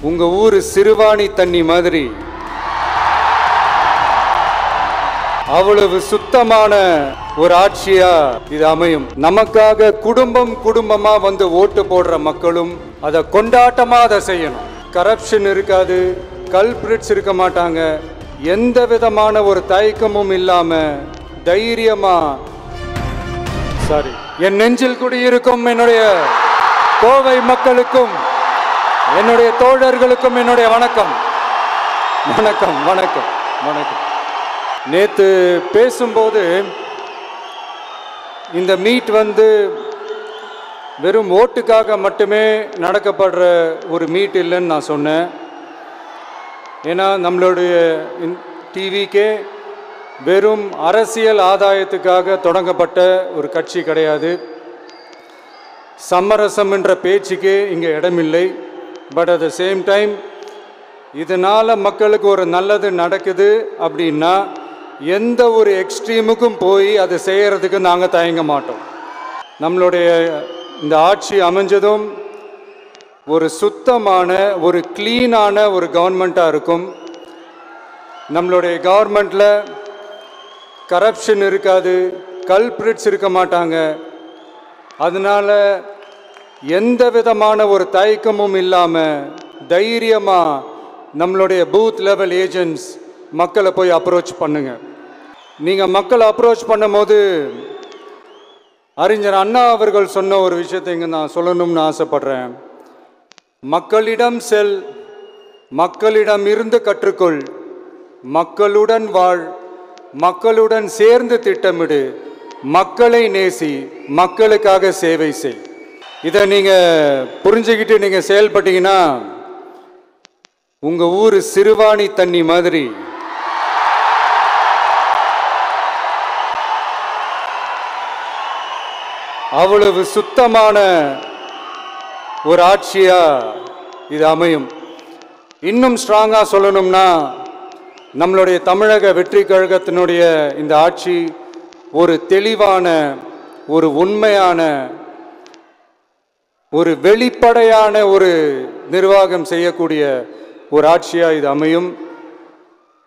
உங்க ஊர் சிறுவாணி தண்ணி மாதிரி அவ்வளவு சுத்தமான ஒரு ஆட்சியா இது அமையும். நமக்காக குடும்பம் குடும்பமா வந்து ஓட்டு போடுற மக்களும் அதை கொண்டாட்டமா அதை செய்யணும். கரப்ஷன் இருக்காது, கல்பிரிட்ஸ் இருக்க மாட்டாங்க. எந்த விதமான ஒரு தயக்கமும் இல்லாம தைரியமா என் நெஞ்சில் குடியிருக்கும் என்னுடைய கோவை மக்களுக்கும் என்னுடைய தோழர்களுக்கும் என்னுடைய வணக்கம் வணக்கம் வணக்கம் வணக்கம். நேற்று பேசும்போது இந்த மீட் வந்து வெறும் ஓட்டுக்காக மட்டுமே நடக்கப்படுற ஒரு மீட் இல்லைன்னு நான் சொன்னேன். ஏன்னா நம்மளுடைய டிவிக்கே வெறும் அரசியல் ஆதாயத்துக்காக தொடங்கப்பட்ட ஒரு கட்சி கிடையாது. சமரசம் என்ற பேச்சுக்கே இங்கே இடமில்லை. But at the same time இதனால் மக்களுக்கு ஒரு நல்லது நடக்குது அப்படின்னா எந்த ஒரு எக்ஸ்ட்ரீமுக்கும் போய் அதை செய்கிறதுக்கு நாங்கள் தயங்க மாட்டோம். நம்மளுடைய இந்த ஆட்சி அமைஞ்சதும் ஒரு சுத்தமான ஒரு க்ளீனான ஒரு கவர்மெண்ட்டாக இருக்கும். நம்மளுடைய கவர்மெண்ட்டில் கரப்ஷன் இருக்காது, கல்பிரிட்ஸ் இருக்க மாட்டாங்க. அதனால் எந்த விதமான ஒரு தயக்கமும் இல்லாமல் தைரியமாக நம்மளுடைய பூத் லெவல் ஏஜென்ட்ஸ் மக்களை போய் அப்ரோச் பண்ணுங்க. நீங்கள் மக்களை அப்ரோச் பண்ணும்போது அறிஞர் அண்ணா அவர்கள் சொன்ன ஒரு விஷயத்தை இங்கே நான் சொல்லணும்னு ஆசைப்படுறேன். மக்களிடம் செல், மக்களிடம் இருந்து கற்றுக்கொள், மக்களுடன் வாழ், மக்களுடன் சேர்ந்து திட்டமிடு, மக்களை நேசி, மக்களுக்காக சேவை செய். இதை நீங்கள் புரிஞ்சுக்கிட்டு நீங்கள் செயல்பட்டீங்கன்னா உங்கள் ஊர் சிறுவாணி தண்ணி மாதிரி அவ்வளவு சுத்தமான ஒரு ஆட்சியா இது அமையும். இன்னும் ஸ்ட்ராங்காக சொல்லணும்னா நம்மளுடைய தமிழக வெற்றி கழகத்தினுடைய இந்த ஆட்சி ஒரு தெளிவான, ஒரு உண்மையான, ஒரு வெளிப்படையான ஒரு நிர்வாகம் செய்யக்கூடிய ஒரு ஆட்சியாக இது அமையும்.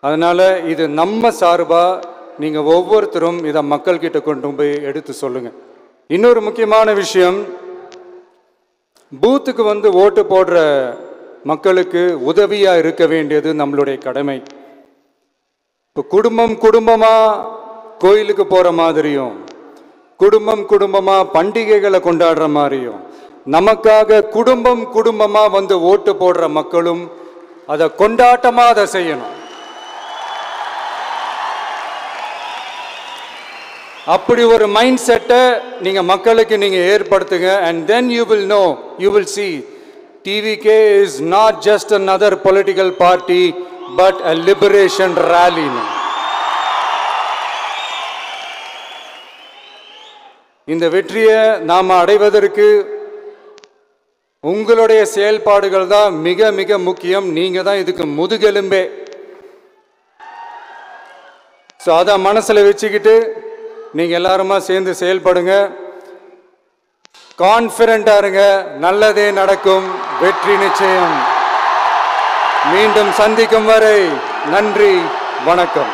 அதனால் இது நம்ம சார்பாக நீங்கள் ஒவ்வொருத்தரும் இதை மக்கள்கிட்ட கொண்டு போய் எடுத்து சொல்லுங்கள். இன்னொரு முக்கியமான விஷயம், பூத்துக்கு வந்து ஓட்டு போடுற மக்களுக்கு உதவியாக இருக்க வேண்டியது நம்மளுடைய கடமை. இப்போ குடும்பம் குடும்பமாக கோயிலுக்கு போகிற மாதிரியும், குடும்பம் குடும்பமாக பண்டிகைகளை கொண்டாடுற மாதிரியும், நமக்காக குடும்பம் குடும்பமாக வந்து ஓட்டு போடுற மக்களும் அதை கொண்டாட்டமாக அதை செய்யணும். அப்படி ஒரு மைண்ட் செட்டை நீங்கள் மக்களுக்கு நீங்கள் ஏற்படுத்துங்க. And then you will know, you will see TVK is not just another political party but a liberation rally. இந்த வெற்றியை நாம் அடைவதற்கு உங்களுடைய செயல்பாடுகள் தான் மிக மிக முக்கியம். நீங்கள் தான் இதுக்கு முதுகெலும்பே. ஸோ அதை மனசில் வச்சுக்கிட்டு நீங்கள் எல்லாருமா சேர்ந்து செயல்படுங்க. கான்ஃபிடென்ட்டாக இருங்க, நல்லதே நடக்கும், வெற்றி நிச்சயம். மீண்டும் சந்திக்கும் வரை நன்றி, வணக்கம்.